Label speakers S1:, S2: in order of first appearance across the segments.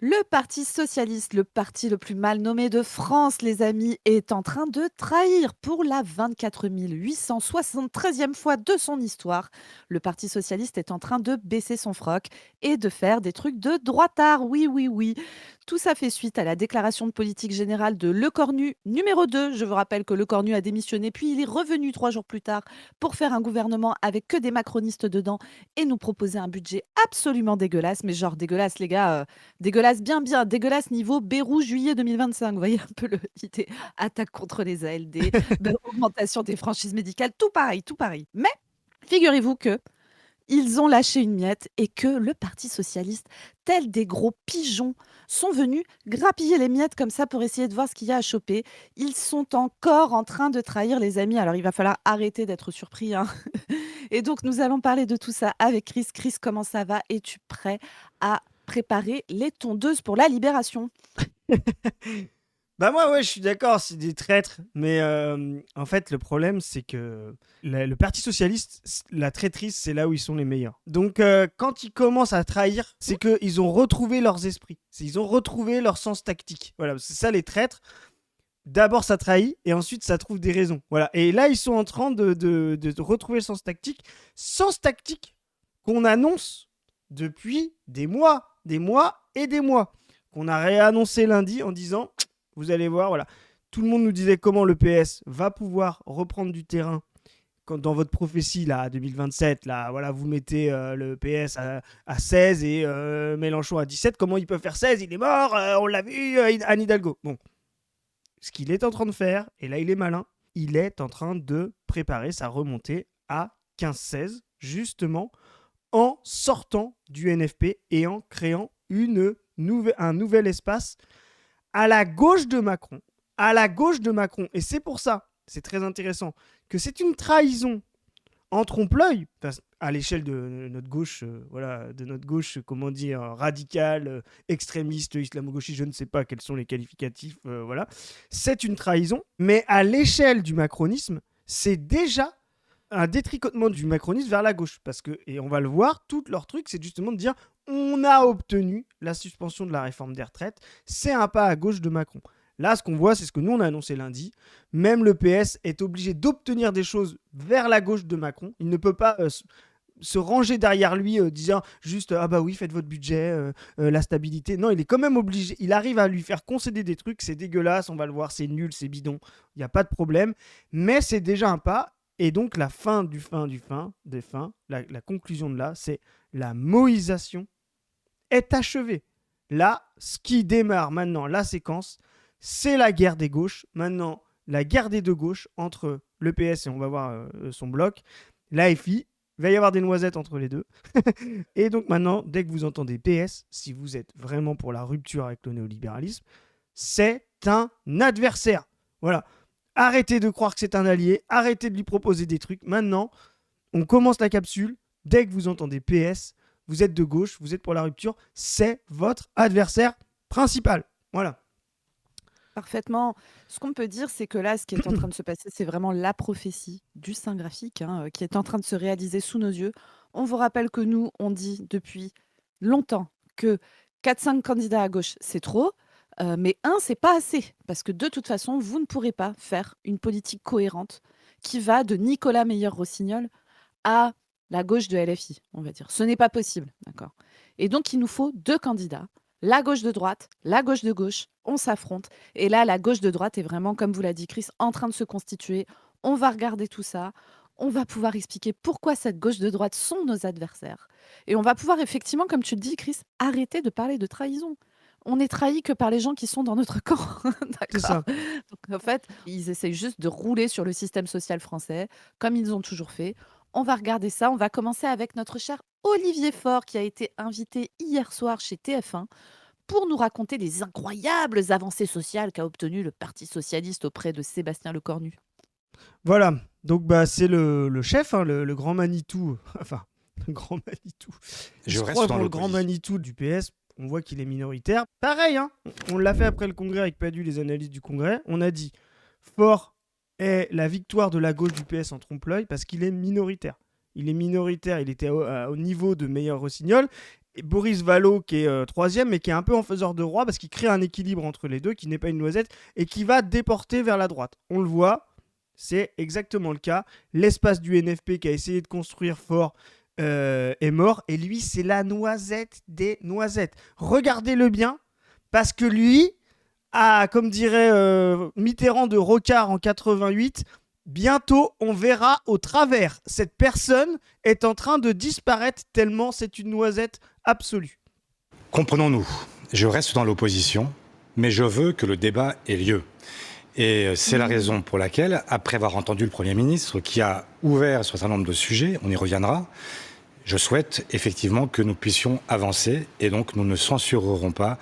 S1: Le Parti socialiste, le parti le plus mal nommé de France, les amis, est en train de trahir pour la 24 873e fois de son histoire. Le Parti socialiste est en train de baisser son froc et de faire des trucs de droitard. Oui, oui, oui. Tout ça fait suite à la déclaration de politique générale de Lecornu, numéro 2. Je vous rappelle que Lecornu a démissionné, puis il est revenu 3 jours plus tard pour faire un gouvernement avec que des macronistes dedans et nous proposer un budget absolument dégueulasse. Mais genre dégueulasse, les gars. Dégueulasse, bien, bien, dégueulasse niveau Bérou juillet 2025. Vous voyez un peu l'idée. Attaque contre les ALD, augmentation des franchises médicales, tout pareil, tout pareil. Mais figurez-vous que ils ont lâché une miette et que le Parti socialiste, tels des gros pigeons, sont venus grappiller les miettes comme ça pour essayer de voir ce qu'il y a à choper. Ils sont encore en train de trahir les amis. Alors il va falloir arrêter d'être surpris, hein. Et donc nous allons parler de tout ça avec Chris. Chris, comment ça va? Es-tu prêt à préparer les tondeuses pour la libération?
S2: Bah moi ouais je suis d'accord, c'est des traîtres, mais en fait le problème c'est que le Parti Socialiste, la traîtrise c'est là où ils sont les meilleurs. Donc quand ils commencent à trahir, c'est qu'ils ont retrouvé leurs esprits, ils ont retrouvé leur sens tactique. Voilà, c'est ça les traîtres. D'abord ça trahit et ensuite ça trouve des raisons. Voilà, et là ils sont en train de retrouver le sens tactique qu'on annonce depuis des mois et des mois, qu'on a réannoncé lundi en disant vous allez voir, voilà. Tout le monde nous disait comment le PS va pouvoir reprendre du terrain dans votre prophétie, là, 2027, là, voilà, vous mettez le PS à 16 et Mélenchon à 17. Comment il peut faire 16? Il est mort, on l'a vu, Anne Hidalgo. Bon, ce qu'il est en train de faire, et là il est malin, il est en train de préparer sa remontée à 15-16, justement, en sortant du NFP et en créant un nouvel espace à la gauche de Macron. À la gauche de Macron. Et c'est pour ça, c'est très intéressant, que c'est une trahison en trompe-l'œil, à l'échelle de notre gauche, voilà, de notre gauche, comment dire, radicale, extrémiste, islamo-gauchiste, je ne sais pas quels sont les qualificatifs, voilà. C'est une trahison, mais à l'échelle du macronisme, c'est déjà un détricotement du macronisme vers la gauche. Parce que, et on va le voir, tout leur truc, c'est justement de dire on a obtenu la suspension de la réforme des retraites. C'est un pas à gauche de Macron. Là, ce qu'on voit, c'est ce que nous, on a annoncé lundi. Même le PS est obligé d'obtenir des choses vers la gauche de Macron. Il ne peut pas se ranger derrière lui, disant juste ah bah oui, faites votre budget, la stabilité. Non, il est quand même obligé. Il arrive à lui faire concéder des trucs. C'est dégueulasse, on va le voir, c'est nul, c'est bidon. Il n'y a pas de problème. Mais c'est déjà un pas. Et donc, la fin du fin du fin des fins, la conclusion de là, c'est la moïsation est achevée. Là, ce qui démarre maintenant, la séquence, c'est la guerre des gauches. Maintenant, la guerre des deux gauches entre le PS et on va voir son bloc, l'AFI. Il va y avoir des noisettes entre les deux. Et donc maintenant, dès que vous entendez PS, si vous êtes vraiment pour la rupture avec le néolibéralisme, c'est un adversaire. Voilà. Arrêtez de croire que c'est un allié. Arrêtez de lui proposer des trucs. Maintenant, on commence la capsule. Dès que vous entendez PS, vous êtes de gauche, vous êtes pour la rupture, c'est votre adversaire principal. Voilà.
S1: Parfaitement. Ce qu'on peut dire, c'est que là, ce qui est en train de se passer, c'est vraiment la prophétie du Saint graphique, hein, qui est en train de se réaliser sous nos yeux. On vous rappelle que nous, on dit depuis longtemps que 4-5 candidats à gauche, c'est trop, mais un, c'est pas assez. Parce que de toute façon, vous ne pourrez pas faire une politique cohérente qui va de Nicolas Meyer-Rossignol à la gauche de LFI, on va dire. Ce n'est pas possible, d'accord. Et donc, il nous faut 2 candidats, la gauche de droite, la gauche de gauche, on s'affronte. Et là, la gauche de droite est vraiment, comme vous l'a dit Chris, en train de se constituer. On va regarder tout ça. On va pouvoir expliquer pourquoi cette gauche de droite sont nos adversaires. Et on va pouvoir effectivement, comme tu le dis, Chris, arrêter de parler de trahison. On n'est trahi que par les gens qui sont dans notre camp.
S2: C'est
S1: D'accord.
S2: ça.
S1: Donc, en fait, ils essayent juste de rouler sur le système social français, comme ils ont toujours fait. On va regarder ça. On va commencer avec notre cher Olivier Faure, qui a été invité hier soir chez TF1 pour nous raconter les incroyables avancées sociales qu'a obtenues le Parti socialiste auprès de Sébastien Lecornu.
S2: Voilà. Donc, bah, c'est le chef, hein, le grand Manitou. Enfin, le grand Manitou. Il
S3: Je
S2: se
S3: reste
S2: croit
S3: dans
S2: pour le grand
S3: l'opposition.
S2: Manitou du PS. On voit qu'il est minoritaire. Pareil, hein. On l'a fait après le congrès avec Padu, les analyses du congrès. On a dit Fort est la victoire de la gauche du PS en trompe-l'œil parce qu'il est minoritaire. Il est minoritaire, il était au niveau de Meyer-Rossignol. et Boris Vallaud qui est troisième, mais qui est un peu en faiseur de roi parce qu'il crée un équilibre entre les deux, qui n'est pas une noisette, et qui va déporter vers la droite. On le voit, c'est exactement le cas. L'espace du NFP qui a essayé de construire fort est mort, et lui, c'est la noisette des noisettes. Regardez-le bien, parce que lui, comme dirait Mitterrand de Rocard en 88, bientôt on verra au travers. Cette personne est en train de disparaître tellement c'est une noisette absolue.
S3: Comprenons-nous, je reste dans l'opposition, mais je veux que le débat ait lieu. Et c'est la raison pour laquelle, après avoir entendu le Premier ministre qui a ouvert sur un certain nombre de sujets, on y reviendra, je souhaite effectivement que nous puissions avancer et donc nous ne censurerons pas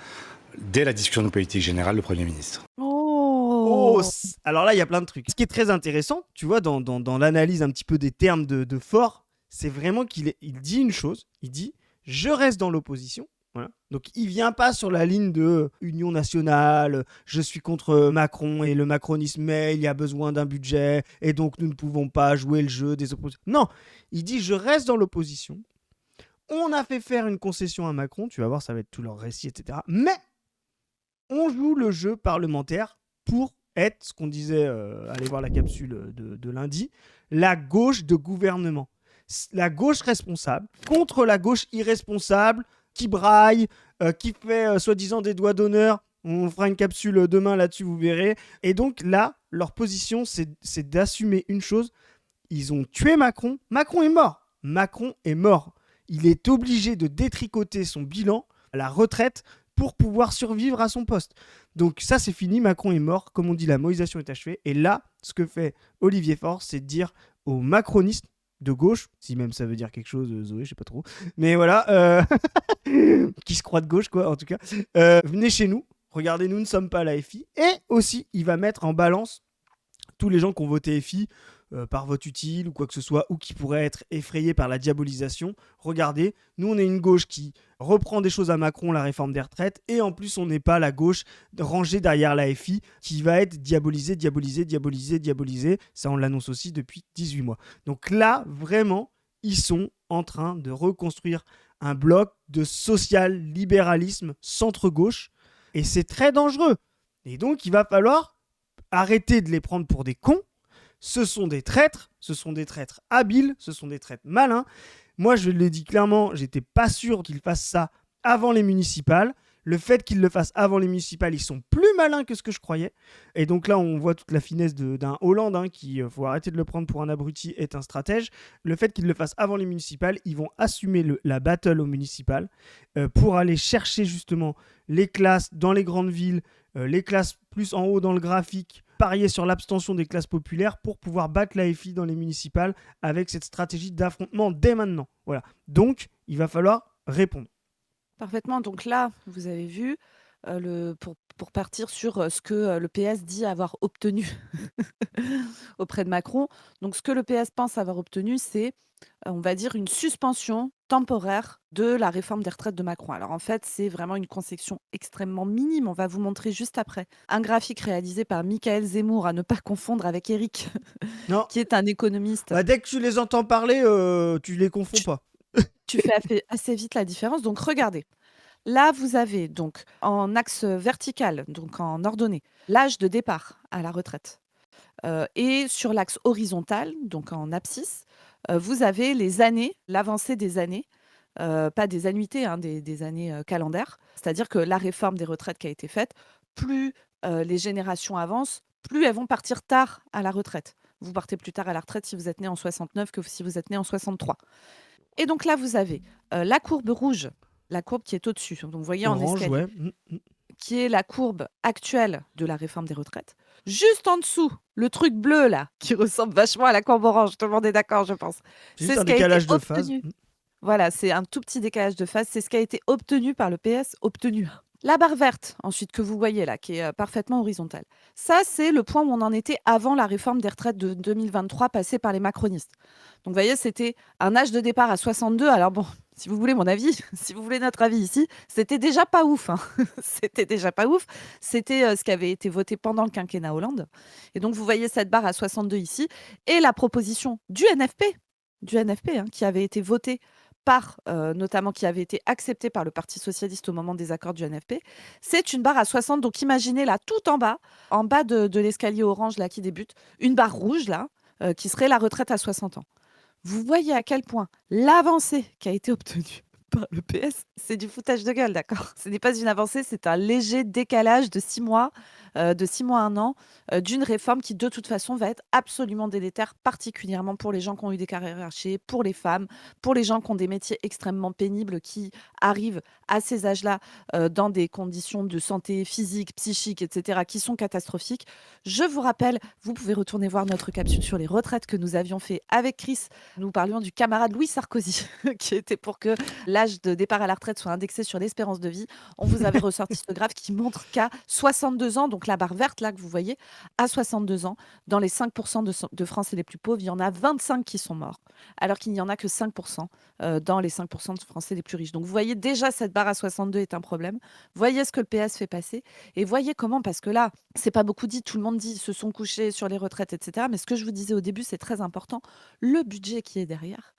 S3: dès la discussion de politique générale le Premier ministre.
S2: Oh, alors là, il y a plein de trucs. Ce qui est très intéressant, tu vois, dans l'analyse un petit peu des termes de Faure, c'est vraiment qu'il dit une chose, il dit « je reste dans l'opposition ». Voilà. Donc il vient pas sur la ligne de Union nationale, je suis contre Macron et le macronisme, mais il y a besoin d'un budget et donc nous ne pouvons pas jouer le jeu des oppositions. Non, il dit je reste dans l'opposition. On a fait faire une concession à Macron, tu vas voir, ça va être tout leur récit, etc. Mais on joue le jeu parlementaire pour être, ce qu'on disait, allez voir la capsule de lundi, la gauche de gouvernement. La gauche responsable contre la gauche irresponsable, qui braille, qui fait soi-disant des doigts d'honneur. On fera une capsule demain là-dessus, vous verrez. Et donc là, leur position, c'est d'assumer une chose. Ils ont tué Macron. Macron est mort. Macron est mort. Il est obligé de détricoter son bilan à la retraite pour pouvoir survivre à son poste. Donc ça, c'est fini. Macron est mort. Comme on dit, la moïsation est achevée. Et là, ce que fait Olivier Faure, c'est de dire aux macronistes de gauche, si même ça veut dire quelque chose, Zoé, je sais pas trop, mais voilà, qui se croit de gauche, quoi, en tout cas, venez chez nous, regardez, nous ne sommes pas la FI, et aussi, il va mettre en balance tous les gens qui ont voté FI par vote utile ou quoi que ce soit, ou qui pourraient être effrayés par la diabolisation. Regardez, nous on est une gauche qui reprend des choses à Macron, la réforme des retraites, et en plus on n'est pas la gauche rangée derrière la FI qui va être diabolisée. Ça on l'annonce aussi depuis 18 mois. Donc là, vraiment, ils sont en train de reconstruire un bloc de social-libéralisme centre-gauche, et c'est très dangereux. Et donc il va falloir arrêter de les prendre pour des cons. Ce sont des traîtres habiles, ce sont des traîtres malins. Moi, je l'ai dit clairement, j'étais pas sûr qu'ils fassent ça avant les municipales. Le fait qu'ils le fassent avant les municipales, ils sont plus malins que ce que je croyais. Et donc là, on voit toute la finesse d'un Hollande, qui, faut arrêter de le prendre pour un abruti, est un stratège. Le fait qu'ils le fassent avant les municipales, ils vont assumer la battle aux municipales pour aller chercher justement les classes dans les grandes villes, les classes plus en haut dans le graphique, parier sur l'abstention des classes populaires pour pouvoir battre la FI dans les municipales avec cette stratégie d'affrontement dès maintenant. Voilà. Donc, il va falloir répondre.
S1: Parfaitement. Donc là, vous avez vu, pour partir sur ce que le PS dit avoir obtenu auprès de Macron. Donc, ce que le PS pense avoir obtenu, c'est, on va dire, une suspension temporaire de la réforme des retraites de Macron. Alors, en fait, c'est vraiment une concession extrêmement minime. On va vous montrer juste après un graphique réalisé par Michael Zemmour, à ne pas confondre avec Eric,
S2: Non.
S1: qui est un économiste.
S2: Bah, dès que tu les entends parler, tu les confonds pas.
S1: Tu fais assez vite la différence. Donc, regardez. Là, vous avez donc en axe vertical, donc en ordonnée, l'âge de départ à la retraite. Et sur l'axe horizontal, donc en abscisse, vous avez les années, l'avancée des années, pas des annuités, hein, des années calendaires. C'est-à-dire que la réforme des retraites qui a été faite, plus les générations avancent, plus elles vont partir tard à la retraite. Vous partez plus tard à la retraite si vous êtes né en 69 que si vous êtes né en 63. Et donc là, vous avez la courbe rouge, la courbe qui est au-dessus. Donc vous voyez en
S2: Orange,
S1: escalier,
S2: ouais.
S1: qui est la courbe actuelle de la réforme des retraites. Juste en dessous, le truc bleu là, qui ressemble vachement à la courbe orange. Tout le monde est d'accord, je pense.
S2: C'est
S1: C'est
S2: juste
S1: ce
S2: un
S1: qui a été
S2: décalage de phase.
S1: obtenu. Voilà, c'est un tout petit décalage de phase. C'est ce qui a été obtenu par le PS, obtenu. La barre verte, ensuite, que vous voyez là, qui est parfaitement horizontale. Ça, c'est le point où on en était avant la réforme des retraites de 2023 passée par les macronistes. Donc, vous voyez, c'était un âge de départ à 62. Alors bon, si vous voulez mon avis, si vous voulez notre avis ici, c'était déjà pas ouf. Hein. C'était déjà pas ouf. C'était ce qui avait été voté pendant le quinquennat Hollande. Et donc, vous voyez cette barre à 62 ici. Et la proposition du NFP, hein, qui avait été votée part, notamment qui avait été acceptée par le Parti socialiste au moment des accords du NFP, c'est une barre à 60. Donc imaginez là, tout en bas de l'escalier orange là qui débute, une barre rouge là, qui serait la retraite à 60 ans. Vous voyez à quel point l'avancée qui a été obtenue par le PS, c'est du foutage de gueule, d'accord? Ce n'est pas une avancée, c'est un léger décalage de 6 mois, de 6 mois à 1 an, d'une réforme qui, de toute façon, va être absolument délétère, particulièrement pour les gens qui ont eu des carrières hachées, pour les femmes, pour les gens qui ont des métiers extrêmement pénibles, qui arrivent à ces âges-là, dans des conditions de santé physique, psychique, et cetera, qui sont catastrophiques. Je vous rappelle, vous pouvez retourner voir notre capsule sur les retraites que nous avions fait avec Chris. Nous parlions du camarade Louis Sarkozy, qui était pour que l'âge de départ à la retraite soit indexé sur l'espérance de vie. On vous avait ressorti ce graphe qui montre qu'à 62 ans, donc la barre verte là que vous voyez, à 62 ans, dans les 5% de Français les plus pauvres, il y en a 25 qui sont morts, alors qu'il n'y en a que 5% dans les 5% de Français les plus riches. Donc vous voyez déjà cette barre à 62 est un problème. Voyez ce que le PS fait passer et voyez comment, parce que là, c'est pas beaucoup dit, tout le monde dit ils se sont couchés sur les retraites, etc. Mais ce que je vous disais au début, c'est très important. Le budget qui est derrière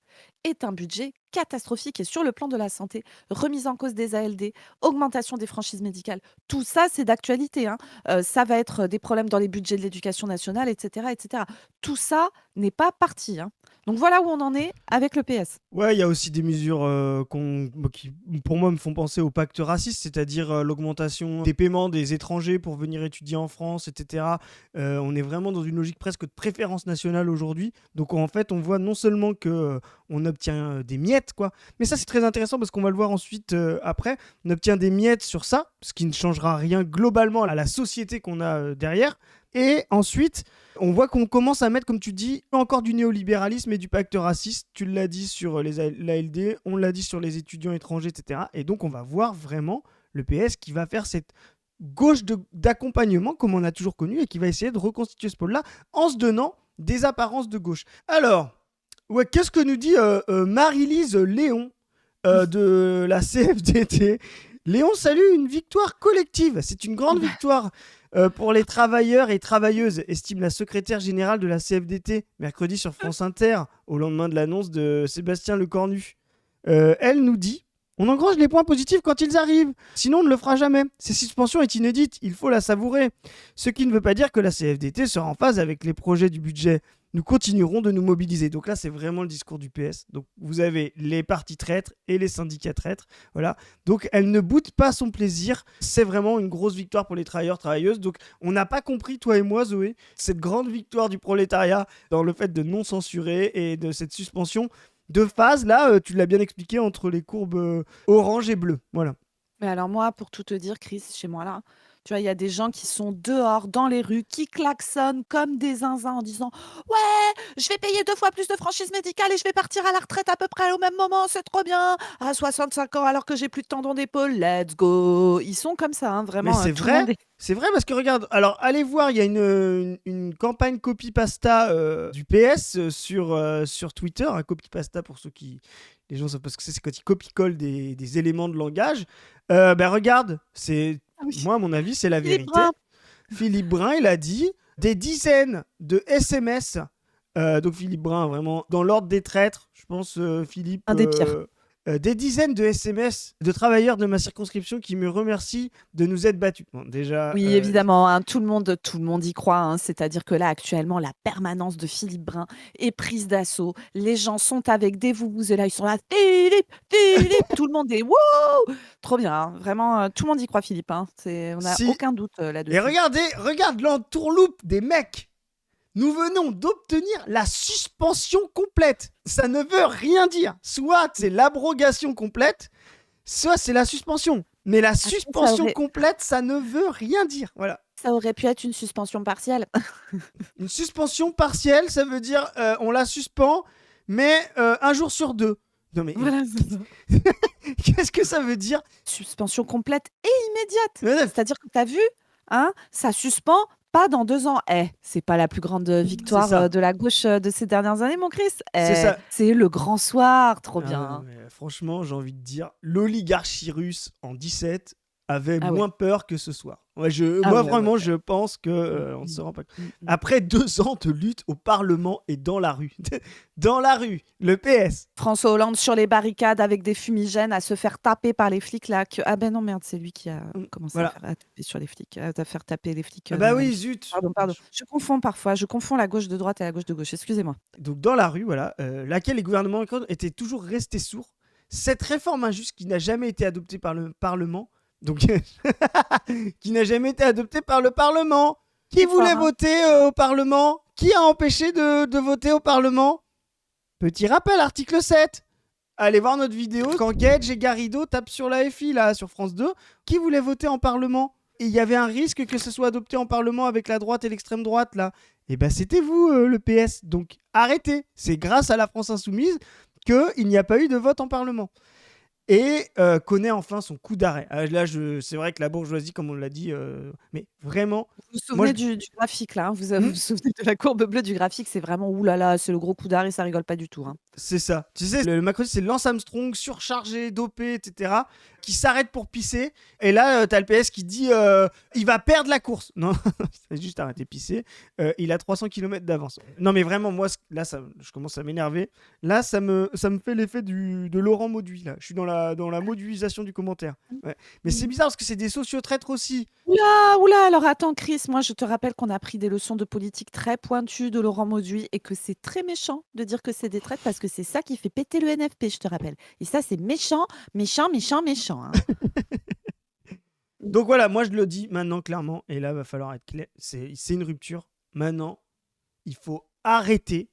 S1: est un budget catastrophique et sur le plan de la santé, remise en cause des ALD, augmentation des franchises médicales, tout ça c'est d'actualité, hein. Ça va être des problèmes dans les budgets de l'éducation nationale, etc., etc. Tout ça n'est pas parti, hein. Donc voilà où on en est avec le PS.
S2: Ouais, il y a aussi des mesures qui, pour moi, me font penser au pacte raciste, c'est-à-dire l'augmentation des paiements des étrangers pour venir étudier en France, etc. On est vraiment dans une logique presque de préférence nationale aujourd'hui. Donc en fait, on voit non seulement que on obtient des miettes, quoi, mais ça c'est très intéressant parce qu'on va le voir ensuite après. On obtient des miettes sur ça, ce qui ne changera rien globalement à la société qu'on a derrière. Et ensuite, on voit qu'on commence à mettre, comme tu dis, encore du néolibéralisme et du pacte raciste. Tu l'as dit sur l'ALD, on l'a dit sur les étudiants étrangers, etc. Et donc, on va voir vraiment le PS qui va faire cette gauche d'accompagnement, comme on a toujours connu, et qui va essayer de reconstituer ce pôle-là en se donnant des apparences de gauche. Alors, ouais, qu'est-ce que nous dit Marie-Lise Léon de la CFDT? Léon salue une victoire collective. C'est une grande victoire pour les travailleurs et travailleuses, estime la secrétaire générale de la CFDT, mercredi sur France Inter, au lendemain de l'annonce de Sébastien Lecornu. Elle nous dit: on engrange les points positifs quand ils arrivent, sinon on ne le fera jamais. Cette suspension est inédite, il faut la savourer. Ce qui ne veut pas dire que la CFDT sera en phase avec les projets du budget. Nous continuerons de nous mobiliser. Donc là, c'est vraiment le discours du PS. Donc vous avez les partis traîtres et les syndicats traîtres. Voilà. Donc elle ne boude pas son plaisir. C'est vraiment une grosse victoire pour les travailleurs, travailleuses. Donc on n'a pas compris, toi et moi, Zoé, cette grande victoire du prolétariat dans le fait de non censurer et de cette suspension de phase. Là, tu l'as bien expliqué, entre les courbes orange et bleu. Voilà.
S1: Mais alors moi, pour tout te dire, Chris, chez moi là, tu vois, il y a des gens qui sont dehors, dans les rues, qui klaxonnent comme des zinzins en disant: «Ouais, je vais payer 2 fois plus de franchise médicale et je vais partir à la retraite à peu près au même moment, c'est trop bien! À 65 ans alors que j'ai plus de tendons d'épaule, let's go!» Ils sont comme ça, hein,
S2: Mais
S1: vraiment,
S2: c'est
S1: tout le
S2: vrai,
S1: monde est
S2: c'est vrai parce que regarde, alors allez voir, il y a une campagne copy-pasta du PS sur Twitter, un copy-pasta pour ceux qui, les gens savent pas ce que c'est quand ils copie-collent des éléments de langage. Regarde, c'est,
S1: ah oui,
S2: moi à mon avis, c'est la
S1: Philippe
S2: vérité.
S1: Brun.
S2: Philippe Brun, il a dit des dizaines de SMS. Donc Philippe Brun, vraiment, dans l'ordre des traîtres, je pense, Philippe.
S1: Un des pires.
S2: Des dizaines de SMS de travailleurs de ma circonscription qui me remercient de nous être battus. Bon, déjà,
S1: Oui, évidemment, hein, tout le monde y croit, hein. C'est-à-dire que là, actuellement, la permanence de Philippe Brun est prise d'assaut. Les gens sont avec des vuvuzela, ils sont là: «Philippe, Philippe!» Tout le monde est: «Wouh!» Trop bien, hein, vraiment, tout le monde y croit, Philippe, hein. On n'a
S2: si.
S1: aucun doute,
S2: Et
S1: là-dessus.
S2: regarde l'entourloupe des mecs. Nous venons d'obtenir la suspension complète. Ça ne veut rien dire. Soit c'est l'abrogation complète, soit c'est la suspension. Mais la
S1: Après,
S2: suspension complète, ça ne veut rien dire. Voilà.
S1: ça aurait pu être une suspension partielle.
S2: Une suspension partielle, ça veut dire on la suspend, mais 1 jour sur 2. Non mais
S1: Voilà, c'est ça.
S2: qu'est-ce que ça veut dire?
S1: Suspension complète et immédiate.
S2: Ouais,
S1: C'est-à-dire que tu as vu, hein, ça suspend pas dans 2 ans. C'est pas la plus grande
S2: c'est
S1: victoire
S2: ça.
S1: de la gauche de ces dernières années, mon Chris.
S2: C'est ça.
S1: C'est le grand soir, trop
S2: Ah
S1: bien,
S2: ouais,
S1: hein.
S2: mais franchement, j'ai envie de dire l'oligarchie russe en 17. avait
S1: Ah ouais.
S2: moins peur que ce soir.
S1: Ah
S2: Moi,
S1: ouais, ouais,
S2: vraiment,
S1: ouais.
S2: je pense que
S1: Mmh,
S2: on
S1: mmh,
S2: se rend pas compte.
S1: mmh, mmh.
S2: Après 2 ans de lutte au Parlement et dans la rue. Dans la rue, le PS.
S1: François Hollande sur les barricades avec des fumigènes à se faire taper par les flics là. Ah ben non, merde, c'est lui qui a commencé
S2: Voilà.
S1: à taper sur les flics, à faire taper les flics
S2: Ah
S1: dans
S2: bah
S1: la
S2: oui,
S1: manif.
S2: zut.
S1: Pardon, pardon. Je confonds parfois. Je confonds la gauche de droite et la gauche de gauche. Excusez-moi.
S2: Donc dans la rue, voilà, laquelle les gouvernements Macron étaient toujours restés sourds. Cette réforme injuste qui n'a jamais été adoptée par le Parlement, donc qui n'a jamais été adoptée par le Parlement. Qui
S1: C'est
S2: voulait
S1: fort, hein.
S2: voter au Parlement? Qui a empêché de voter au Parlement? Petit rappel, article 7. Allez voir notre vidéo quand Gage et Garrido tapent sur la FI, là, sur France 2. Qui voulait voter en Parlement? Et il y avait un risque que ce soit adopté en Parlement avec la droite et l'extrême droite, là. Et ben c'était vous, le PS. Donc arrêtez. C'est grâce à la France Insoumise qu'il n'y a pas eu de vote en Parlement. Et connaît enfin son coup d'arrêt. Là, c'est vrai que la bourgeoisie, comme on l'a dit, mais vraiment,
S1: Vous vous
S2: moi,
S1: souvenez du graphique là, hein, vous
S2: Hmm.
S1: vous souvenez de la courbe bleue du graphique, c'est vraiment oulala, c'est le gros coup d'arrêt, ça rigole pas du tout, hein.
S2: C'est ça. Tu sais, le macronisme, c'est Lance Armstrong, surchargé, dopé, etc., qui s'arrête pour pisser. Et là, t'as le PS qui dit il va perdre la course. Non, c'est juste arrêter de pisser. Il a 300 km d'avance. Non, mais vraiment, moi, là, je commence à m'énerver. Là, ça me fait l'effet de Laurent Mauduit. Là. Je suis dans la mauduisation du commentaire. Ouais. Mais c'est bizarre parce que c'est des sociotraîtres aussi.
S1: Oula, alors attends Chris, moi je te rappelle qu'on a pris des leçons de politique très pointues de Laurent Mauduit et que c'est très méchant de dire que c'est des traites parce que c'est ça qui fait péter le NFP, je te rappelle. Et ça c'est méchant, méchant, méchant, méchant, hein.
S2: Donc voilà, moi je le dis maintenant clairement, et là va falloir être clair, c'est une rupture. Maintenant, il faut arrêter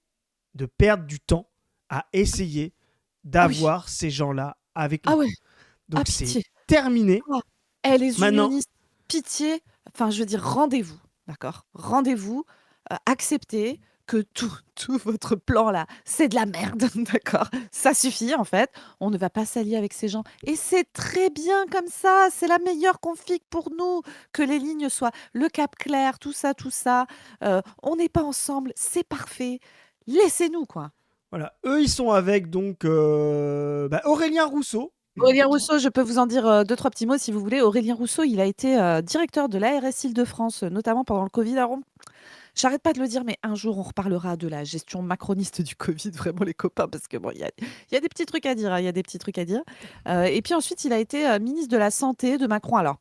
S2: de perdre du temps à essayer
S1: Ah oui,
S2: d'avoir ces gens-là avec
S1: ah
S2: nous.
S1: ouais, ah
S2: Donc c'est
S1: pitié.
S2: terminé.
S1: Ah. Eh, les
S2: Maintenant,
S1: unionistes, pitié, enfin je veux dire rendez-vous, d'accord? Rendez-vous, acceptez que tout votre plan là, c'est de la merde, d'accord? Ça suffit en fait, on ne va pas s'allier avec ces gens et c'est très bien comme ça, c'est la meilleure config pour nous, que les lignes soient le cap clair, tout ça, on n'est pas ensemble, c'est parfait, laissez-nous quoi.
S2: voilà, eux ils sont avec donc Aurélien Rousseau.
S1: Aurélien Rousseau, je peux vous en dire 2-3 petits mots si vous voulez. Aurélien Rousseau, il a été directeur de l'ARS Île-de-France, notamment pendant le Covid. Alors, j'arrête pas de le dire, mais un jour, on reparlera de la gestion macroniste du Covid, vraiment les copains, parce que bon, il y a des petits trucs à dire, hein, il y a des petits trucs à dire. Et puis ensuite, il a été ministre de la Santé de Macron. Alors,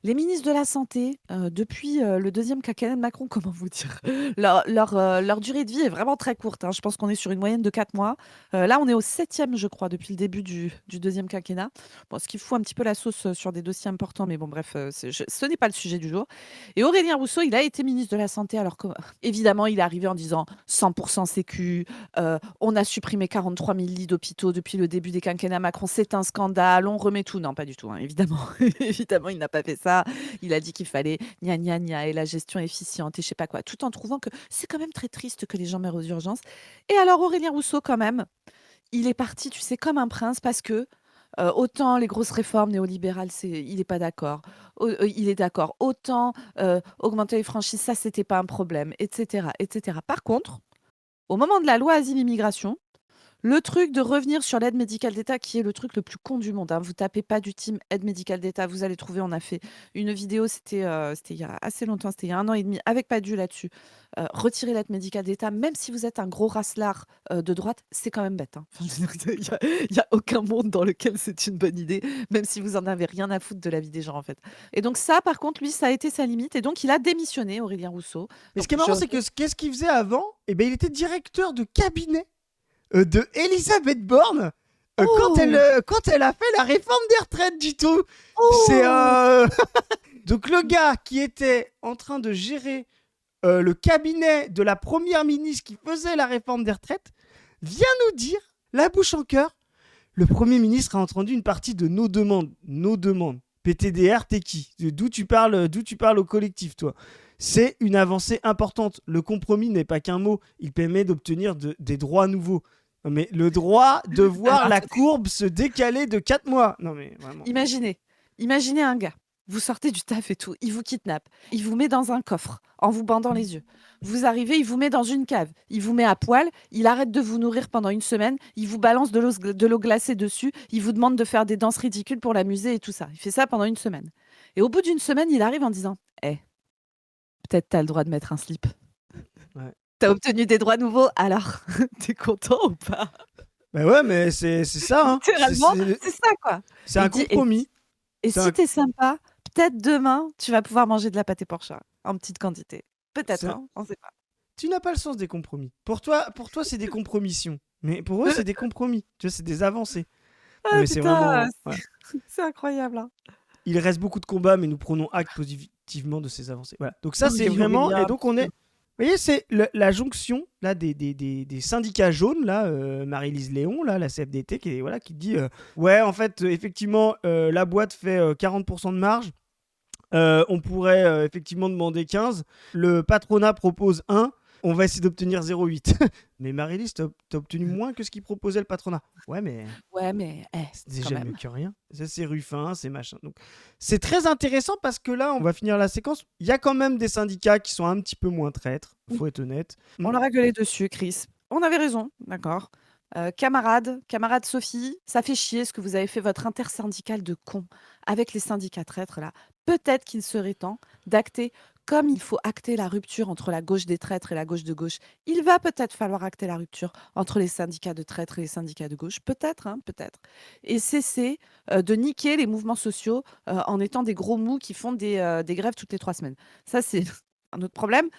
S1: les ministres de la Santé, depuis le deuxième quinquennat de Macron, comment vous dire, leur durée de vie est vraiment très courte, hein. Je pense qu'on est sur une moyenne de 4 mois. Là, on est au septième, je crois, depuis le début du deuxième quinquennat. Bon, ce qui fout un petit peu la sauce sur des dossiers importants, mais bon, bref, ce n'est pas le sujet du jour. Et Aurélien Rousseau, il a été ministre de la Santé, alors que, évidemment, il est arrivé en disant 100% sécu, on a supprimé 43 000 lits d'hôpitaux depuis le début des quinquennats Macron, c'est un scandale, on remet tout. Non, pas du tout, hein, évidemment. Évidemment, il n'a pas fait ça. Il a dit qu'il fallait gna gna gna et la gestion efficiente et je sais pas quoi, tout en trouvant que c'est quand même très triste que les gens meurent aux urgences. Et alors, Aurélien Rousseau, quand même, il est parti, tu sais, comme un prince parce que autant les grosses réformes néolibérales, il n'est pas d'accord. Il est d'accord. Autant augmenter les franchises, ça, c'était pas un problème, etc., etc. Par contre, au moment de la loi Asile-Immigration, le truc de revenir sur l'aide médicale d'État, qui est le truc le plus con du monde, hein. Vous tapez pas du team aide médicale d'État, vous allez trouver. On a fait une vidéo, c'était il y a assez longtemps, c'était il y a 1 an et demi, avec Padu là-dessus. Retirer l'aide médicale d'État, même si vous êtes un gros racelard de droite, c'est quand même bête, hein. Enfin, je veux dire, il y a aucun monde dans lequel c'est une bonne idée, même si vous en avez rien à foutre de la vie des gens, en fait. Et donc ça, par contre, lui, ça a été sa limite. Et donc, il a démissionné, Aurélien Rousseau.
S2: Mais ce
S1: Donc,
S2: qui est marrant, c'est que qu'est-ce qu'il faisait avant? Eh ben, il était directeur de cabinet de Elisabeth Borne
S1: Oh,
S2: quand elle a fait la réforme des retraites du tout. C'est
S1: oh,
S2: donc le gars qui était en train de gérer le cabinet de la première ministre qui faisait la réforme des retraites vient nous dire, la bouche en cœur, le Premier ministre a entendu une partie de nos demandes. Nos demandes. PTDR, t'es qui? D'où tu parles au collectif, toi? C'est une avancée importante. Le compromis n'est pas qu'un mot. Il permet d'obtenir des droits nouveaux. Non, mais le droit de voir
S1: alors,
S2: la courbe se décaler de 4 mois. Non mais vraiment.
S1: Imaginez un gars, vous sortez du taf et tout, il vous kidnappe, il vous met dans un coffre en vous bandant les yeux. Vous arrivez, il vous met dans une cave, il vous met à poil, il arrête de vous nourrir pendant une semaine, il vous balance de l'eau glacée dessus, il vous demande de faire des danses ridicules pour l'amuser et tout ça. Il fait ça pendant une semaine. Et au bout d'une semaine, il arrive en disant peut-être t'as le droit de mettre un slip.
S2: Ouais.
S1: T'as obtenu des droits nouveaux, alors t'es content ou pas?
S2: Bah ouais, mais c'est ça, hein.
S1: Littéralement, c'est ça, quoi.
S2: C'est
S1: Il
S2: un
S1: dit
S2: compromis.
S1: et
S2: C'est
S1: si
S2: un-
S1: t'es sympa, peut-être demain, tu vas pouvoir manger de la pâté porcha en petite quantité. Peut-être,
S2: c'est un-
S1: hein, on sait pas.
S2: Tu n'as pas le sens des compromis. Pour toi, c'est des compromissions. Mais pour eux, c'est des compromis. Tu vois, c'est des avancées. Non,
S1: Ah
S2: mais c'est
S1: putain,
S2: vraiment. Voilà.
S1: c'est incroyable, hein.
S2: Il reste beaucoup de combats, mais nous prenons acte positivement de ces avancées. Voilà. Donc ça, c'est
S1: Oui,
S2: vraiment.
S1: Aurélien,
S2: Et donc on est. Vous voyez, c'est la jonction là des syndicats jaunes là, Marie-Lise Léon là, la CFDT qui dit ouais, en fait effectivement la boîte fait 40% de marge. On pourrait effectivement demander 15. Le patronat propose 1. On va essayer d'obtenir 0,8. Mais Marie-Lise, t'as obtenu moins que ce qu'il proposait le patronat. Ouais, mais
S1: Ouais, mais
S2: c'est
S1: quand
S2: déjà
S1: même.
S2: mieux que rien. Ça, c'est Ruffin, c'est machin. Donc, c'est très intéressant parce que là, on va finir la séquence. Il y a quand même des syndicats qui sont un petit peu moins traîtres, faut être honnête.
S1: On leur a gueulé dessus, Chris. On avait raison, d'accord. Camarade Sophie, ça fait chier ce que vous avez fait votre intersyndicale de cons avec les syndicats traîtres là. Peut-être qu'il serait temps d'acter, comme il faut acter la rupture entre la gauche des traîtres et la gauche de gauche. Il va peut-être falloir acter la rupture entre les syndicats de traîtres et les syndicats de gauche. Peut-être, hein, peut-être. Et cesser de niquer les mouvements sociaux en étant des gros mous qui font des grèves toutes les 3 semaines. Ça, c'est un autre problème.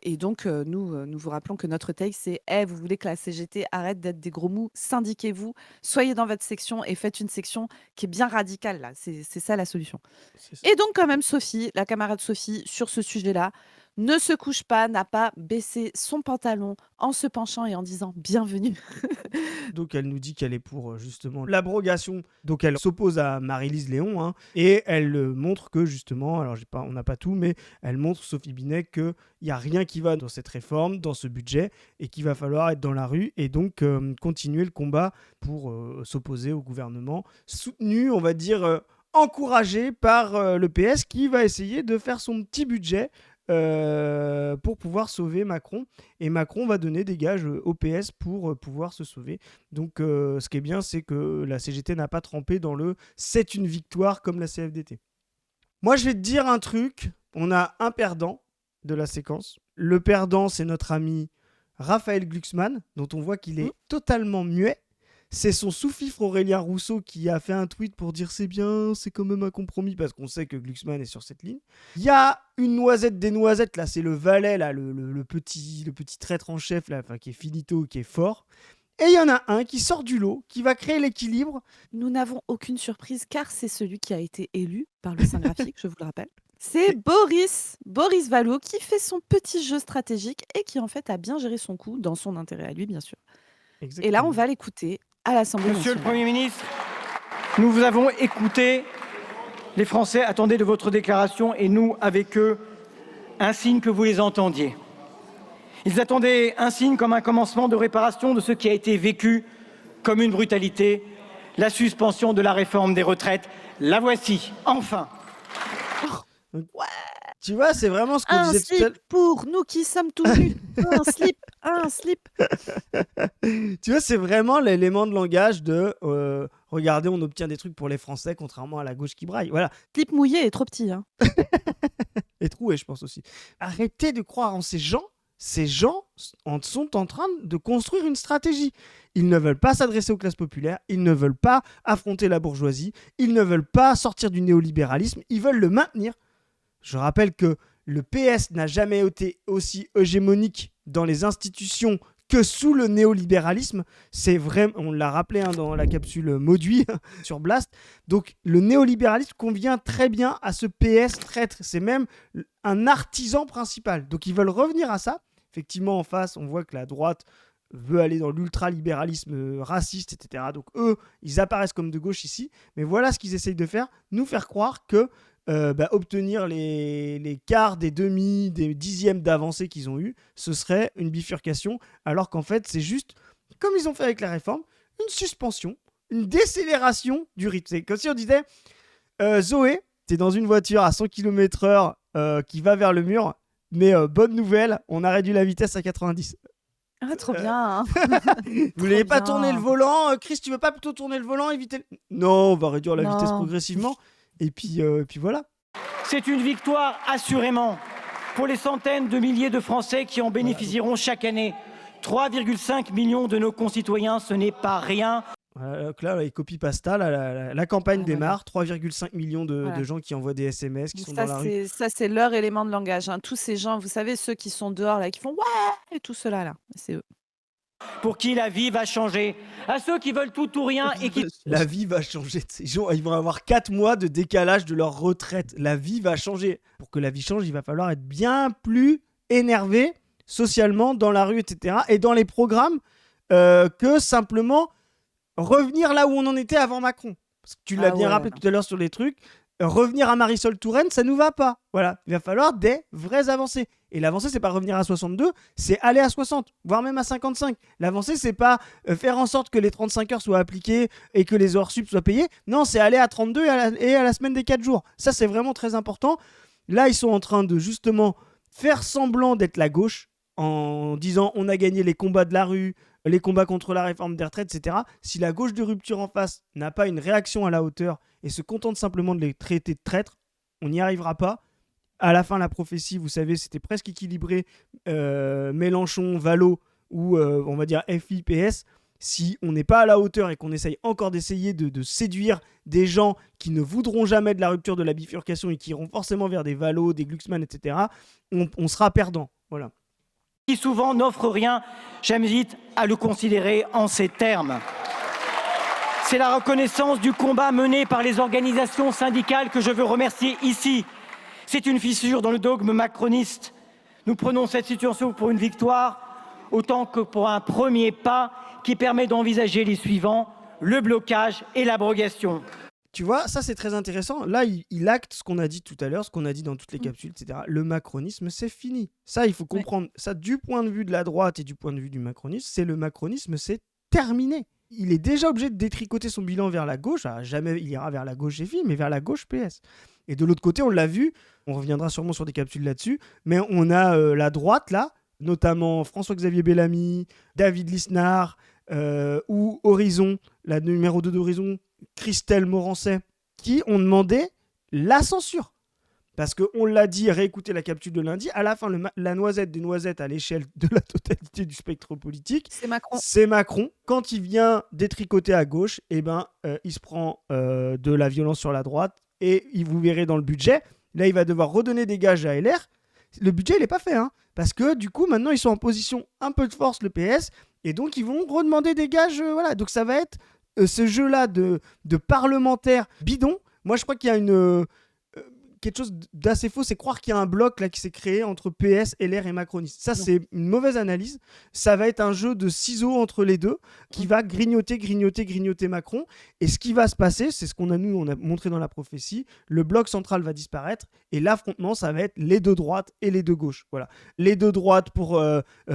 S1: Et donc, nous vous rappelons que notre take, c'est vous voulez que la CGT arrête d'être des gros mous, syndiquez-vous, soyez dans votre section et faites une section qui est bien radicale, là. C'est ça la solution.
S2: C'est ça.
S1: Et donc, quand même, Sophie, la camarade Sophie, sur ce sujet-là, ne se couche pas, n'a pas baissé son pantalon en se penchant et en disant bienvenue.
S2: Donc elle nous dit qu'elle est pour justement l'abrogation. Donc elle s'oppose à Marie-Lise Léon, hein, et elle montre que justement, alors on n'a pas tout, mais elle montre, Sophie Binet, qu'il n'y a rien qui va dans cette réforme, dans ce budget, et qu'il va falloir être dans la rue et donc continuer le combat pour s'opposer au gouvernement, soutenu, on va dire, encouragé par le PS qui va essayer de faire son petit budget pour pouvoir sauver Macron. Et Macron va donner des gages au PS pour pouvoir se sauver. Donc ce qui est bien, c'est que la CGT n'a pas trempé dans le « c'est une victoire » comme la CFDT. Moi, je vais te dire un truc. On a un perdant de la séquence. Le perdant, c'est notre ami Raphaël Glucksmann, dont on voit qu'il est totalement muet. C'est son sous-fifre Aurélien Rousseau qui a fait un tweet pour dire c'est bien, c'est quand même un compromis, parce qu'on sait que Glucksmann est sur cette ligne. Il y a une noisette des noisettes, là, c'est le valet, là, le petit traître en chef, là, qui est finito, qui est fort. Et il y en a un qui sort du lot, qui va créer l'équilibre.
S1: Nous n'avons aucune surprise car c'est celui qui a été élu par le sein graphique, je vous le rappelle. C'est Boris Vallaud qui fait son petit jeu stratégique et qui en fait a bien géré son coup dans son intérêt à lui, bien sûr.
S2: Exactement.
S1: Et là, on va l'écouter à l'Assemblée
S4: Monsieur le
S1: nationale.
S4: Premier ministre, nous vous avons écouté. Les Français attendaient de votre déclaration et nous, avec eux, un signe que vous les entendiez. Ils attendaient un signe comme un commencement de réparation de ce qui a été vécu comme une brutalité, la suspension de la réforme des retraites. La voici, enfin.
S2: Tu vois, c'est vraiment ce qu'on
S1: Un
S2: disait tout à l'heure.
S1: slip pour nous qui sommes tout nus. Un slip.
S2: Tu vois, c'est vraiment l'élément de langage de regardez, on obtient des trucs pour les Français, contrairement à la gauche qui braille. Voilà.
S1: Slip mouillé est trop petit, hein.
S2: Et troué, je pense aussi. Arrêtez de croire en ces gens. Ces gens sont en train de construire une stratégie. Ils ne veulent pas s'adresser aux classes populaires, ils ne veulent pas affronter la bourgeoisie, ils ne veulent pas sortir du néolibéralisme, ils veulent le maintenir. Je rappelle que le PS n'a jamais été aussi hégémonique dans les institutions que sous le néolibéralisme. C'est vrai, on l'a rappelé dans la capsule Mauduit sur Blast. Donc le néolibéralisme convient très bien à ce PS traître. C'est même un artisan principal. Donc ils veulent revenir à ça. Effectivement, en face, on voit que la droite veut aller dans l'ultralibéralisme raciste, etc. Donc eux, ils apparaissent comme de gauche ici. Mais voilà ce qu'ils essayent de faire, nous faire croire que obtenir les quarts, des demi, des dixièmes d'avancée qu'ils ont eu, ce serait une bifurcation, alors qu'en fait, c'est juste, comme ils ont fait avec la réforme, une suspension, une décélération du rythme. C'est comme si on disait, Zoé, t'es dans une voiture à 100 km/h qui va vers le mur, mais bonne nouvelle, on a réduit la vitesse à 90.
S1: Ah, trop bien. Hein.
S2: Vous voulez pas tourner le volant Chris, tu veux pas plutôt tourner le volant, éviter Non, on va réduire la vitesse progressivement. Et puis voilà.
S4: C'est une victoire, assurément, pour les centaines de milliers de Français qui en bénéficieront chaque année. 3,5 millions de nos concitoyens, ce n'est pas rien.
S2: Donc là, il copie pasta. La campagne
S1: Ah,
S2: démarre. 3,5 millions de
S1: Voilà.
S2: gens qui envoient des SMS, qui
S1: Donc
S2: sont dans la rue.
S1: ça, c'est leur élément de langage, hein. Tous ces gens, vous savez, ceux qui sont dehors, là, qui font ouais, et tout cela là, c'est eux.
S4: Pour qui la vie va changer. À ceux qui veulent tout ou rien et qui
S2: La vie va changer. Ces gens, ils vont avoir 4 mois de décalage de leur retraite. La vie va changer. Pour que la vie change, il va falloir être bien plus énervé socialement, dans la rue, etc. Et dans les programmes, que simplement revenir là où on en était avant Macron. Parce que tu l'as
S1: Ah
S2: bien
S1: ouais,
S2: rappelé
S1: non.
S2: tout à l'heure sur les trucs. Revenir à Marisol Touraine, ça nous va pas. Voilà. Il va falloir des vraies avancées. Et l'avancée, c'est pas revenir à 62, c'est aller à 60, voire même à 55. L'avancée, c'est pas faire en sorte que les 35 heures soient appliquées et que les heures sup soient payées. Non, c'est aller à 32 et à la semaine des 4 jours. Ça, c'est vraiment très important. Là, ils sont en train de justement faire semblant d'être la gauche en disant on a gagné les combats de la rue, les combats contre la réforme des retraites, etc. Si la gauche de rupture en face n'a pas une réaction à la hauteur et se contente simplement de les traiter de traîtres, on n'y arrivera pas. À la fin, la prophétie, vous savez, c'était presque équilibré. Mélenchon, Valo ou on va dire FI, PS. Si on n'est pas à la hauteur et qu'on essaye encore d'essayer de séduire des gens qui ne voudront jamais de la rupture de la bifurcation et qui iront forcément vers des Valo, des Glucksmann, etc., on sera perdant. Voilà.
S4: qui souvent n'offrent rien, j'invite à le considérer en ces termes. C'est la reconnaissance du combat mené par les organisations syndicales que je veux remercier ici. C'est une fissure dans le dogme macroniste. Nous prenons cette situation pour une victoire, autant que pour un premier pas qui permet d'envisager les suivants, le blocage et l'abrogation.
S2: Tu vois, ça c'est très intéressant. Là, il acte ce qu'on a dit tout à l'heure, ce qu'on a dit dans toutes les capsules, etc. Le macronisme, c'est fini. Ça, il faut comprendre. Ça, du point de vue de la droite et du point de vue du macronisme, c'est le macronisme, c'est terminé. Il est déjà obligé de détricoter son bilan vers la gauche. Alors, jamais il ira vers la gauche FI, mais vers la gauche PS. Et de l'autre côté, on l'a vu, on reviendra sûrement sur des capsules là-dessus, mais on a la droite, là, notamment François-Xavier Bellamy, David Lisnard, ou Horizon, la numéro 2 d'Horizon, Christelle Morancet, qui ont demandé la censure. Parce qu'on l'a dit, réécoutez la capsule de lundi, à la fin, la noisette des noisettes à l'échelle de la totalité du spectre politique,
S1: C'est Macron.
S2: c'est Macron. Quand il vient détricoter à gauche, il se prend de la violence sur la droite et vous verrez dans le budget, là, il va devoir redonner des gages à LR. Le budget, il n'est pas fait, hein, parce que du coup, maintenant, ils sont en position un peu de force, le PS, et donc ils vont redemander des gages. Voilà. Donc ça va être ce jeu-là de parlementaires bidon. Moi, je crois qu'il y a quelque chose d'assez faux, c'est croire qu'il y a un bloc là qui s'est créé entre PS, LR et macronistes. Ça, c'est une mauvaise analyse. Ça va être un jeu de ciseaux entre les deux qui va grignoter Macron. Et ce qui va se passer, c'est ce qu'on a montré dans la prophétie. Le bloc central va disparaître et l'affrontement, ça va être les deux droites et les deux gauches. Voilà. Les deux droites pour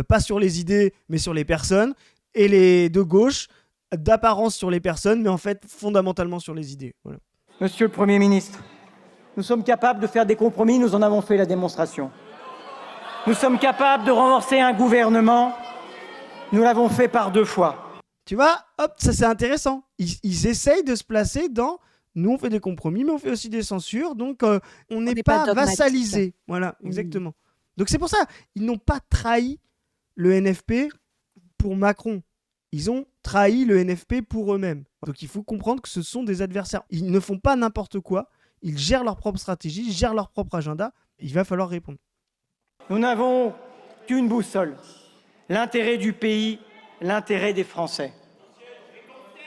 S2: pas sur les idées, mais sur les personnes, et les deux gauches d'apparence sur les personnes, mais en fait fondamentalement sur les idées. Voilà.
S4: Monsieur le Premier ministre, nous sommes capables de faire des compromis, nous en avons fait la démonstration. Nous sommes capables de renforcer un gouvernement, nous l'avons fait par 2 fois.
S2: Tu vois, hop, ça c'est intéressant. Ils essayent de se placer dans... Nous, on fait des compromis, mais on fait aussi des censures, donc on n'est pas
S1: dogmatique.
S2: vassalisé. Voilà, exactement. Donc c'est pour ça, ils n'ont pas trahi le NFP pour Macron. Ils ont trahi le NFP pour eux-mêmes. Donc il faut comprendre que ce sont des adversaires. Ils ne font pas n'importe quoi. Ils gèrent leur propre stratégie, ils gèrent leur propre agenda. Il va falloir répondre.
S4: Nous n'avons qu'une boussole, l'intérêt du pays, l'intérêt des Français.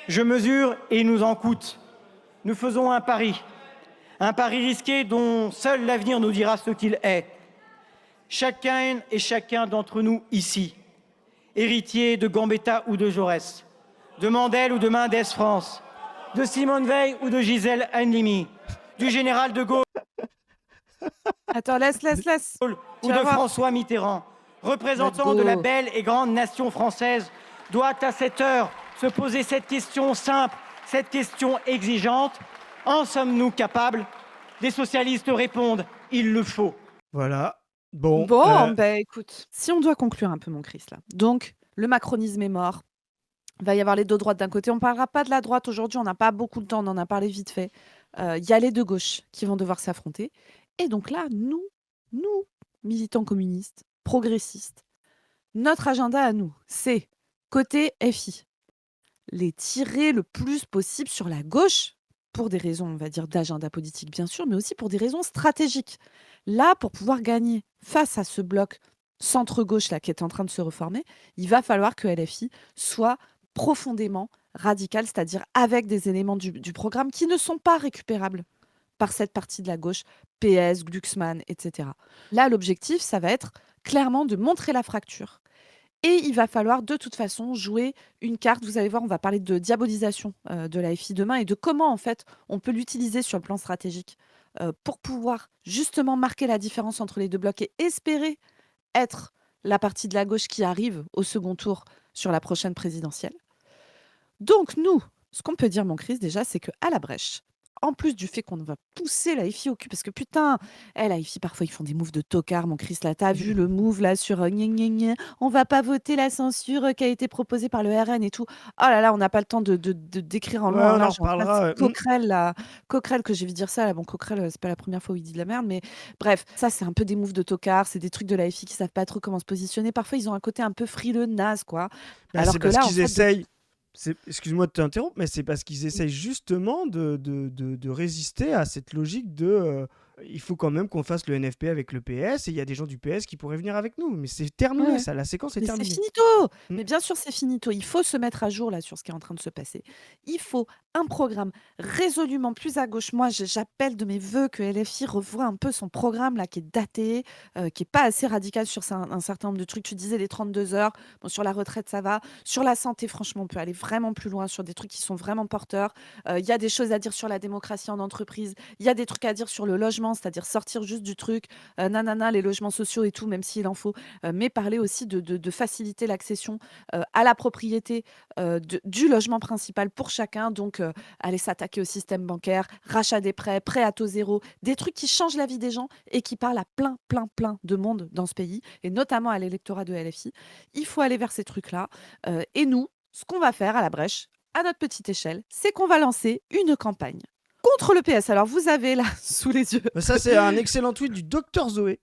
S4: Je mesure et il nous en coûte. Nous faisons un pari risqué dont seul l'avenir nous dira ce qu'il est. Chacun et chacun d'entre nous ici, héritier de Gambetta ou de Jaurès, de Mandel ou de Mendès France, de Simone Veil ou de Gisèle Halimi, du général de Gaulle
S1: Attends, laisse.
S4: ou
S1: Tu
S4: de
S1: vas voir.
S4: François Mitterrand, représentant de la belle et grande nation française, doit à cette heure se poser cette question simple, cette question exigeante. En sommes-nous capables? Les socialistes répondent, il le faut.
S2: Voilà. Bon,
S1: Écoute, si on doit conclure un peu, mon Chris, là. Donc, le macronisme est mort. Il va y avoir les deux droites d'un côté. On ne parlera pas de la droite aujourd'hui, on n'a pas beaucoup de temps, on en a parlé vite fait. Il y a les deux gauches qui vont devoir s'affronter. Et donc là, nous, militants communistes, progressistes, notre agenda à nous, c'est côté FI, les tirer le plus possible sur la gauche pour des raisons, on va dire, d'agenda politique, bien sûr, mais aussi pour des raisons stratégiques. Là, pour pouvoir gagner face à ce bloc centre-gauche là qui est en train de se reformer, il va falloir que LFI soit profondément radical, c'est-à-dire avec des éléments du programme qui ne sont pas récupérables par cette partie de la gauche, PS, Glucksmann, etc. Là, l'objectif, ça va être clairement de montrer la fracture. Et il va falloir de toute façon jouer une carte. Vous allez voir, on va parler de diabolisation de la FI demain et de comment en fait on peut l'utiliser sur le plan stratégique pour pouvoir justement marquer la différence entre les deux blocs et espérer être la partie de la gauche qui arrive au second tour sur la prochaine présidentielle. Donc nous, ce qu'on peut dire, mon Chris, déjà, c'est qu'à la brèche, en plus du fait qu'on va pousser la FI au cul, parce que putain, la FI, parfois, ils font des moves de tocard, mon Chris, là, t'as vu le move, là, sur gna gna gna, on va pas voter la censure qui a été proposée par le RN et tout. Oh là là, on n'a pas le temps de décrire en long,
S2: Ouais,
S1: en
S2: on en
S1: large, en
S2: reparlera.
S1: face. Coquerel, là, Coquerel, que j'ai vu dire ça, là, bon, Coquerel, c'est pas la première fois où il dit de la merde, mais bref, ça, c'est un peu des moves de tocard, c'est des trucs de la FI qui savent pas trop comment se positionner. Parfois, ils ont un côté un peu frileux, naze, quoi.
S2: Bah,
S1: Alors
S2: c'est
S1: que
S2: parce
S1: là, en
S2: qu'ils
S1: fait,
S2: essayent. Excuse-moi de t'interrompre, mais c'est parce qu'ils essayent justement de résister à cette logique de il faut quand même qu'on fasse le NFP avec le PS et il y a des gens du PS qui pourraient venir avec nous. Mais c'est terminé,
S1: ouais.
S2: ça, la séquence est
S1: Mais c'est
S2: terminée.
S1: finito!
S2: Mm.
S1: Mais bien sûr, c'est finito. Il faut se mettre à jour là sur ce qui est en train de se passer. Il faut un programme résolument plus à gauche. Moi, j'appelle de mes voeux que LFI revoie un peu son programme là qui est daté, qui est pas assez radical sur un certain nombre de trucs. Tu disais les 32 heures. Bon, sur la retraite, ça va. Sur la santé, franchement, on peut aller vraiment plus loin sur des trucs qui sont vraiment porteurs. Il y a des choses à dire sur la démocratie en entreprise. Il y a des trucs à dire sur le logement, c'est-à-dire sortir juste du truc, nanana, les logements sociaux et tout, même s'il en faut, mais parler aussi de faciliter l'accession à la propriété du logement principal pour chacun. Donc, aller s'attaquer au système bancaire, rachat des prêts, prêts à taux zéro, des trucs qui changent la vie des gens et qui parlent à plein, plein, plein de monde dans ce pays, et notamment à l'électorat de LFI. Il faut aller vers ces trucs-là. Et nous, ce qu'on va faire à la brèche, à notre petite échelle, c'est qu'on va lancer une campagne contre le PS. Alors, vous avez là, sous les yeux...
S2: Bah, ça, c'est un excellent tweet du Docteur Zoé,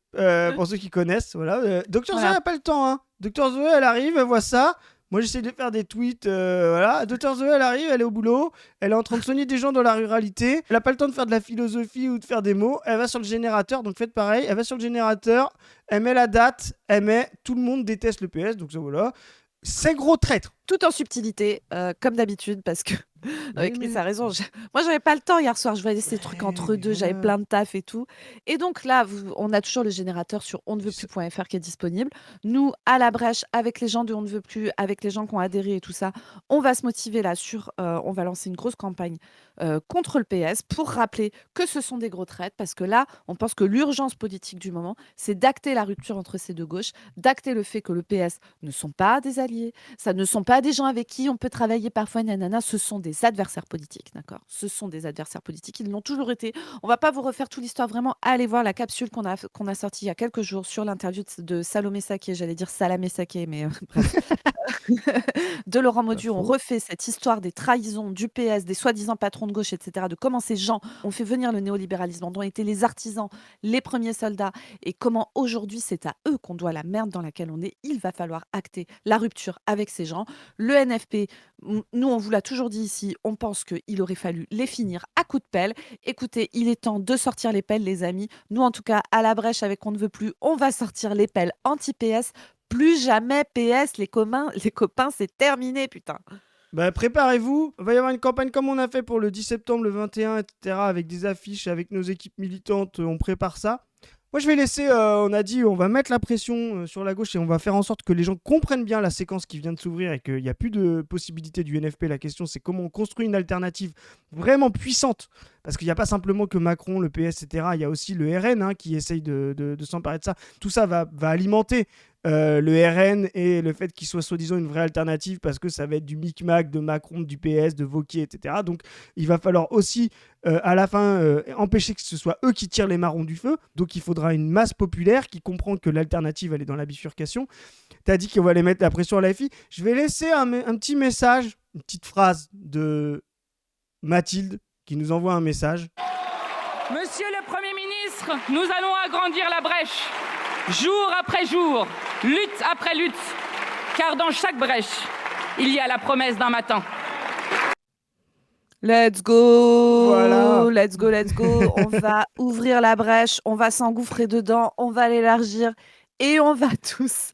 S2: pour ceux qui connaissent. Voilà. Docteur
S1: Voilà.
S2: Zoé n'a pas le temps. Hein. Docteur Zoé, elle arrive, elle voit ça. Moi, j'essaie de faire des tweets. Voilà. Docteur Zoé, elle arrive, elle est au boulot. Elle est en train de soigner des gens dans la ruralité. Elle n'a pas le temps de faire de la philosophie ou de faire des mots. Elle va sur le générateur. Donc, faites pareil. Elle va sur le générateur. Elle met la date. Elle met tout le monde déteste le PS. Donc, ça, voilà. C'est gros traître.
S1: Tout en subtilité, comme d'habitude, parce que
S2: Mais-
S1: Chris
S2: mais-
S1: a raison. Moi, j'avais pas le temps hier soir. Je voyais ces trucs entre deux. J'avais plein de taf et tout. Et donc là, on a toujours le générateur sur onneveutplus.fr qui est disponible. Nous, à la brèche, avec les gens de On ne veut plus, avec les gens qui ont adhéré et tout ça, on va se motiver là sur. On va lancer une grosse campagne contre le PS pour rappeler que ce sont des gros traites. Parce que là, on pense que l'urgence politique du moment, c'est d'acter la rupture entre ces deux gauches, d'acter le fait que le PS ne sont pas des alliés, ça ne sont pas des gens avec qui on peut travailler parfois, nanana, ce sont des adversaires politiques, d'accord? Ce sont des adversaires politiques, ils l'ont toujours été. On va pas vous refaire toute l'histoire, vraiment, allez voir la capsule qu'on a sortie il y a quelques jours sur l'interview de Salomé Saké, j'allais dire Salamé Saké, mais bref, de Laurent Mauduit. On
S2: faux.
S1: refait cette histoire des trahisons du PS, des soi-disant patrons de gauche, etc., de comment ces gens ont fait venir le néolibéralisme, dont ont été les artisans, les premiers soldats, et comment aujourd'hui c'est à eux qu'on doit la merde dans laquelle on est. Il va falloir acter la rupture avec ces gens. Le NFP, nous on vous l'a toujours dit ici, on pense qu'il aurait fallu les finir à coups de pelle. Écoutez, il est temps de sortir les pelles, les amis. Nous en tout cas, à la brèche avec On ne veut plus, on va sortir les pelles anti-PS. Plus jamais PS, les copains, c'est terminé, putain.
S2: Bah, préparez-vous, il va y avoir une campagne comme on a fait pour le 10 septembre, le 21, etc. Avec des affiches, avec nos équipes militantes, on prépare ça. Moi, je vais laisser, on a dit, on va mettre la pression sur la gauche et on va faire en sorte que les gens comprennent bien la séquence qui vient de s'ouvrir et qu'il n'y a plus de possibilité du NFP. La question, c'est comment on construit une alternative vraiment puissante. Parce qu'il n'y a pas simplement que Macron, le PS, etc. Il y a aussi le RN hein, qui essaye de s'emparer de ça. Tout ça va alimenter le RN et le fait qu'il soit soi-disant une vraie alternative parce que ça va être du micmac de Macron, du PS, de Wauquiez, etc. Donc il va falloir aussi à la fin empêcher que ce soit eux qui tirent les marrons du feu. Donc il faudra une masse populaire qui comprend que l'alternative elle est dans la bifurcation. T'as dit qu'on va aller mettre la pression à la FI. Je vais laisser un petit message, une petite phrase de Mathilde qui nous envoie un message.
S5: Monsieur le Premier ministre, nous allons agrandir la brèche, jour après jour, lutte après lutte, car dans chaque brèche, il y a la promesse d'un matin.
S1: Let's go,
S2: Voilà.
S1: let's go, let's go. On va ouvrir la brèche, on va s'engouffrer dedans, on va l'élargir et on va tous,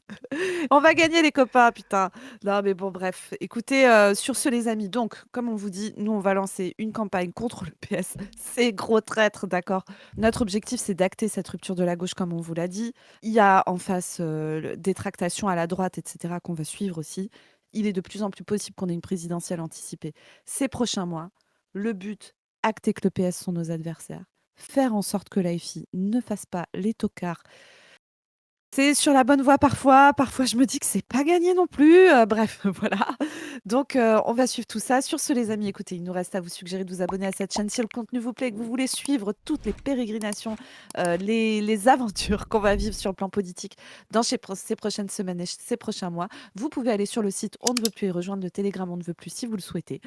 S1: on va gagner les copains, putain. Non mais bon, bref. Écoutez, sur ce les amis, donc comme on vous dit, nous on va lancer une campagne contre le PS. Ces gros traîtres, d'accord. Notre objectif c'est d'acter cette rupture de la gauche comme on vous l'a dit. Il y a en face des tractations à la droite, etc. qu'on va suivre aussi. Il est de plus en plus possible qu'on ait une présidentielle anticipée ces prochains mois. Le but, acter que le PS sont nos adversaires. Faire en sorte que l'AFI ne fasse pas les tocards. C'est sur la bonne voie parfois. Parfois, je me dis que c'est pas gagné non plus. Bref, voilà. Donc, on va suivre tout ça. Sur ce, les amis, écoutez, il nous reste à vous suggérer de vous abonner à cette chaîne si le contenu vous plaît et que vous voulez suivre toutes les pérégrinations, les aventures qu'on va vivre sur le plan politique dans ces prochaines semaines et ces prochains mois. Vous pouvez aller sur le site On ne veut plus et rejoindre le Telegram On ne veut plus si vous le souhaitez.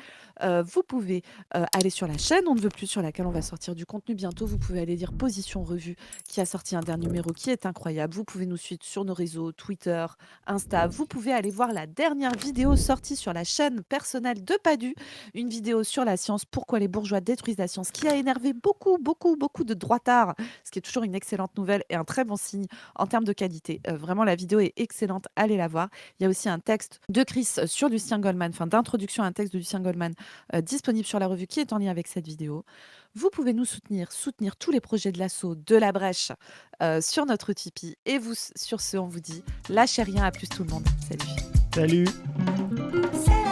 S1: Vous pouvez aller sur la chaîne On ne veut plus sur laquelle on va sortir du contenu bientôt. Vous pouvez aller lire Position Revue qui a sorti un dernier numéro qui est incroyable. Vous pouvez nous suivre sur nos réseaux Twitter, Insta. Vous pouvez aller voir la dernière vidéo sortie sur la chaîne personnelle de Padu, une vidéo sur la science, pourquoi les bourgeois détruisent la science, qui a énervé beaucoup de droitards, ce qui est toujours une excellente nouvelle et un très bon signe en termes de qualité. Vraiment, la vidéo est excellente, allez la voir. Il y a aussi un texte de Chris sur Lucien Goldman, d'introduction à un texte de Lucien Goldman disponible sur la revue qui est en lien avec cette vidéo. Vous pouvez nous soutenir tous les projets de l'assaut de la brèche sur notre Tipeee. Et vous, sur ce, on vous dit lâchez rien, à plus tout le monde. Salut.
S2: Salut.
S6: C'est